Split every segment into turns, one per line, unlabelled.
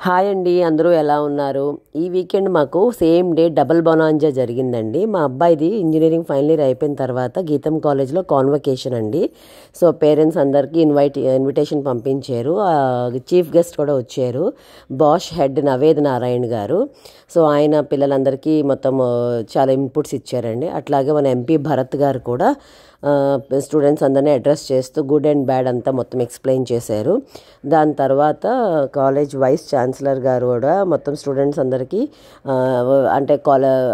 Hi అండి, అందరూ ఎలా ఉన్నారు? ఈ వీకెండ్ మాకు సేమ్ డే డబుల్ బొనాంజా జరిగిందండి. మా అబ్బాయిది ఇంజనీరింగ్ ఫైనల్ ఇయర్ అయిపోయిన తర్వాత గీతం కాలేజ్లో కాన్వకేషన్ అండి. సో పేరెంట్స్ అందరికీ ఇన్విటేషన్ పంపించారు. చీఫ్ గెస్ట్ కూడా వచ్చారు, బాష్ హెడ్ నవేద్ నారాయణ్ గారు. సో ఆయన పిల్లలందరికీ మొత్తం చాలా ఇన్పుట్స్ ఇచ్చారండి. అట్లాగే మన ఎంపీ భరత్ గారు కూడా స్టూడెంట్స్ అందరినీ అడ్రస్ చేస్తూ గుడ్ అండ్ బ్యాడ్ అంతా మొత్తం ఎక్స్ప్లెయిన్ చేశారు. దాని తర్వాత కాలేజ్ వైస్ ఛాన్సలర్ గారు కూడా మొత్తం స్టూడెంట్స్ అందరికీ అంటే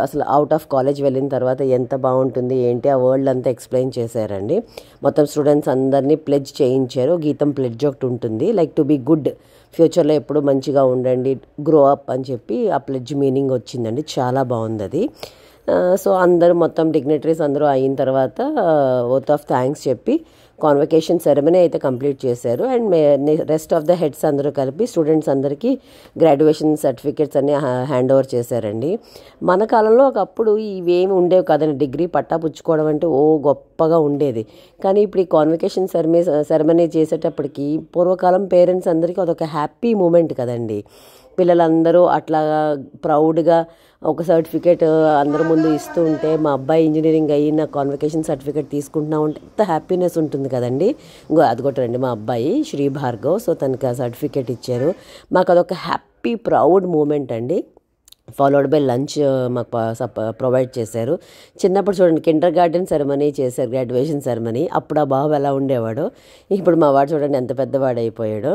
అసలు అవుట్ ఆఫ్ కాలేజ్ వెళ్ళిన తర్వాత ఎంత బాగుంటుంది ఏంటి ఆ వరల్డ్ అంతా ఎక్స్ప్లెయిన్ చేశారండి. మొత్తం స్టూడెంట్స్ అందరినీ ప్లెడ్జ్ చేయించారు. గీతం ప్లెడ్జ్ ఒకటి ఉంటుంది, లైక్ టు బీ గుడ్, ఫ్యూచర్లో ఎప్పుడు మంచిగా ఉండండి, గ్రో అప్ అని చెప్పి ఆ ప్లెడ్జ్ మీనింగ్ వచ్చిందండి. చాలా బాగుంది అది. సో అందరూ మొత్తం డిగ్నిటరీస్ అందరూ అయిన తర్వాత ఓత్ ఆఫ్ థ్యాంక్స్ చెప్పి కాన్వకేషన్ సెరమనీ అయితే కంప్లీట్ చేశారు. And rest of the heads అందరూ కలిపి స్టూడెంట్స్ అందరికీ గ్రాడ్యుయేషన్ సర్టిఫికేట్స్ అన్నీ హ్యాండ్ ఓవర్ చేశారండి. మన కాలంలో ఒకప్పుడు ఇవేమి ఉండేవి కదండి, డిగ్రీ పట్టా పుచ్చుకోవడం అంటే గొప్పగా ఉండేది. కానీ ఇప్పుడు ఈ కాన్వకేషన్ సెరమనీ చేసేటప్పటికి పూర్వకాలం పేరెంట్స్ అందరికీ అదొక హ్యాపీ మూమెంట్ కదండి. పిల్లలందరూ అట్లా ప్రౌడ్గా ఒక సర్టిఫికేట్ అందరి ముందు ఇస్తూ ఉంటే, మా అబ్బాయి ఇంజనీరింగ్ అయిన కాన్వకేషన్ సర్టిఫికేట్ తీసుకుంటున్నా ఉంటే ఎంత హ్యాపీనెస్ ఉంటుంది కదండి. అది కూడా రండి మా అబ్బాయి శ్రీ భార్గవ్, సో తనకి ఆ సర్టిఫికేట్ ఇచ్చారు. మాకు అదొక హ్యాపీ ప్రౌడ్ మూమెంట్ అండి. ఫాలోడ్ బై లంచ్ మాకు ప్రొవైడ్ చేశారు. చిన్నప్పుడు చూడండి కిండర్ గార్డెన్ సెరమనీ చేశారు, గ్రాడ్యుయేషన్ సెరమనీ. అప్పుడు ఆ బాబు ఎలా ఉండేవాడో, ఇప్పుడు మా వాడు చూడండి ఎంత పెద్దవాడు అయిపోయాడో.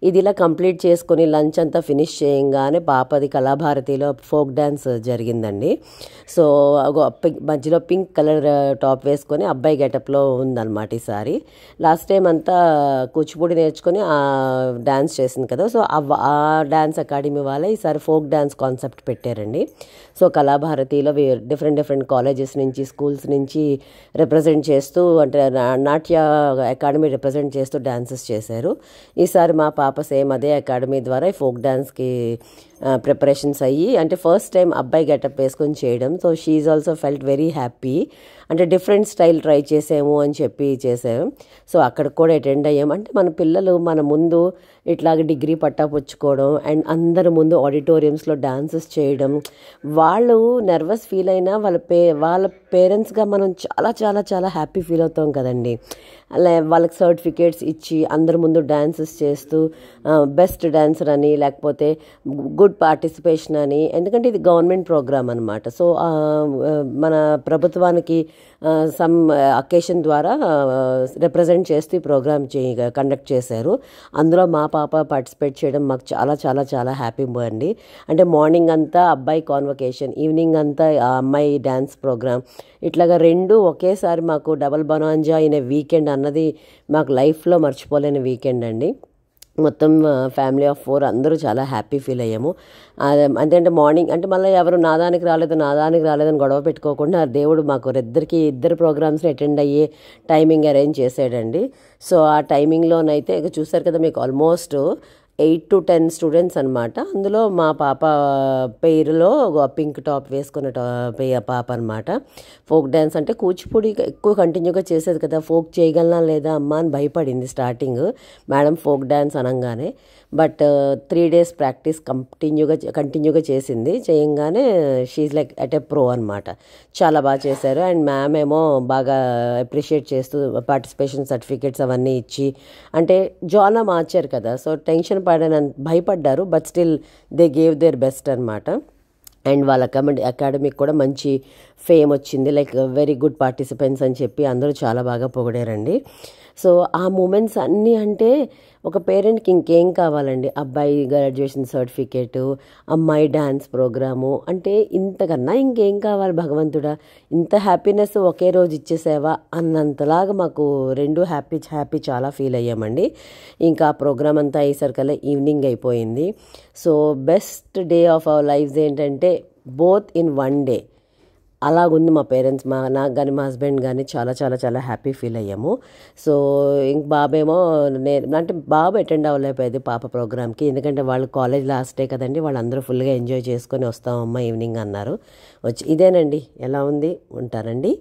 ఇది ఇలా కంప్లీట్ చేసుకొని లంచ్ అంతా ఫినిష్ చేయంగానే పాపది కళాభారతిలో ఫోక్ డ్యాన్స్ జరిగిందండి. సో మధ్యలో పింక్ కలర్ టాప్ వేసుకొని అబ్బాయి గెటప్లో ఉందన్నమాట ఈసారి. లాస్ట్ టైం అంతా కూచిపూడి నేర్చుకొని డ్యాన్స్ చేసింది కదా, సో ఆ డ్యాన్స్ అకాడమీ వాళ్ళే ఈసారి ఫోక్ డ్యాన్స్ కాన్సెప్ట్ పెట్టారండి. సో కళాభారతిలో డిఫరెంట్ కాలేజెస్ నుంచి, స్కూల్స్ నుంచి రిప్రజెంట్ చేస్తూ, అంటే నాట్య అకాడమీ రిప్రజెంట్ చేస్తూ డ్యాన్సెస్ చేశారు. ఈసారి మా పాప సేమ్ అదే అకాడమీ ద్వారా ఫోక్ డ్యాన్స్కి ప్రిపరేషన్స్ అయ్యి, అంటే ఫస్ట్ టైం అబ్బాయి గెటప్ వేసుకొని చేయడం. So she also felt very happy. అంటే డిఫరెంట్ స్టైల్ ట్రై చేసాము అని చెప్పి చేసాము. సో అక్కడికి కూడా అటెండ్ అయ్యాము. అంటే మన పిల్లలు మన ముందు ఇట్లాగ డిగ్రీ పట్టా పుచ్చుకోవడం అండ్ అందరి ముందు ఆడిటోరియంస్లో డాన్సెస్ చేయడం, వాళ్ళు నర్వస్ ఫీల్ అయినా వాళ్ళ పేరెంట్స్గా మనం చాలా చాలా చాలా హ్యాపీ ఫీల్ అవుతాం కదండి. అలా వాళ్ళకి సర్టిఫికేట్స్ ఇచ్చి అందరి ముందు డాన్సెస్ చేస్తూ బెస్ట్ డాన్సర్ అని, లేకపోతే గుడ్ పార్టిసిపేషన్ అని, ఎందుకంటే ఇది గవర్నమెంట్ ప్రోగ్రామ్ అనమాట. సో మన ప్రభుత్వానికి సమ్ అకేషన్ ద్వారా రిప్రజెంట్ చేస్తూ ఈ ప్రోగ్రామ్ కండక్ట్ చేశారు. అందులో మా పాప పార్టిసిపేట్ చేయడం మాకు చాలా చాలా చాలా హ్యాపీ అండి. అంటే మార్నింగ్ అంతా అబ్బాయి కాన్వకేషన్, ఈవినింగ్ అంతా ఆ అమ్మాయి డ్యాన్స్ ప్రోగ్రామ్, ఇట్లాగా రెండు ఒకేసారి మాకు డబల్ బొనాంజా అయిన వీకెండ్ అన్నది మాకు లైఫ్లో మర్చిపోలేని వీకెండ్ అండి. మొత్తం ఫ్యామిలీ ఆఫ్ 4 అందరూ చాలా హ్యాపీ ఫీల్ అయ్యాము. అంటే మార్నింగ్ అంటే మళ్ళీ ఎవరు నాదానికి రాలేదని గొడవ పెట్టుకోకుండా దేవుడు మాకు ఇద్దరు ప్రోగ్రామ్స్ని అటెండ్ అయ్యే టైమింగ్ అరేంజ్ చేసాడండి. సో ఆ టైమింగ్లోనైతే చూసారు కదా మీకు ఆల్మోస్ట్ 8 to 10 స్టూడెంట్స్ అనమాట. అందులో మా పాప పేరులో పింక్ టాప్ వేసుకున్న పాప అనమాట. ఫోక్ డ్యాన్స్ అంటే కూచిపూడి ఎక్కువ కంటిన్యూగా చేసేది కదా, ఫోక్ చేయగలనా లేదా అమ్మ అని భయపడింది స్టార్టింగ్ మేడం ఫోక్ డ్యాన్స్ అనగానే. బట్ 3 days ప్రాక్టీస్ కంటిన్యూగా చేయంగానే she like at a pro అనమాట. చాలా బాగా చేశారు. అండ్ మ్యామ్ ఏమో బాగా అప్రిషియేట్ చేస్తూ పార్టిసిపేషన్ సర్టిఫికేట్స్ అవన్నీ ఇచ్చి, అంటే జానా మార్చారు కదా, సో టెన్షన్ భయపడ్డారు, but still they gave their best అనమాట. అండ్ వాళ్ళ అకాడమీకి కూడా మంచి ఫేమ్ వచ్చింది, లైక్ వెరీ గుడ్ పార్టిసిపెంట్స్ అని చెప్పి అందరూ చాలా బాగా పొగిడారండి. సో ఆ మూమెంట్స్ అన్నీ అంటే ఒక పేరెంట్కి ఇంకేం కావాలండి, అబ్బాయి గ్రాడ్యుయేషన్ సర్టిఫికేటు, అమ్మాయి డ్యాన్స్ ప్రోగ్రాము, అంటే ఇంతకన్నా ఇంకేం కావాలి భగవంతుడా, ఇంత హ్యాపీనెస్ ఒకే రోజు ఇచ్చేసేవా అన్నంతలాగా మాకు రెండు హ్యాపీ చాలా ఫీల్ అయ్యామండి. ఇంకా ఆ ప్రోగ్రామ్ అంతా అయ్యేసరికల్లా ఈవినింగ్ అయిపోయింది. So best day of our lives ఏంటంటే బోత్ ఇన్ వన్ డే అలాగుంది. మా పేరెంట్స్ నాకు కానీ మా హస్బెండ్ కానీ చాలా చాలా చాలా హ్యాపీ ఫీల్ అయ్యాము. సో ఇంక బాబేమో అంటే బాబు అటెండ్ అవ్వలేకపోయేది పాప ప్రోగ్రామ్కి, ఎందుకంటే వాళ్ళు కాలేజ్ లాస్ట్ డే కదండి, వాళ్ళందరూ ఫుల్గా ఎంజాయ్ చేసుకొని వస్తామమ్మా ఈవినింగ్ అన్నారు. ఇదేనండి, ఎలా ఉంది, ఉంటారండి.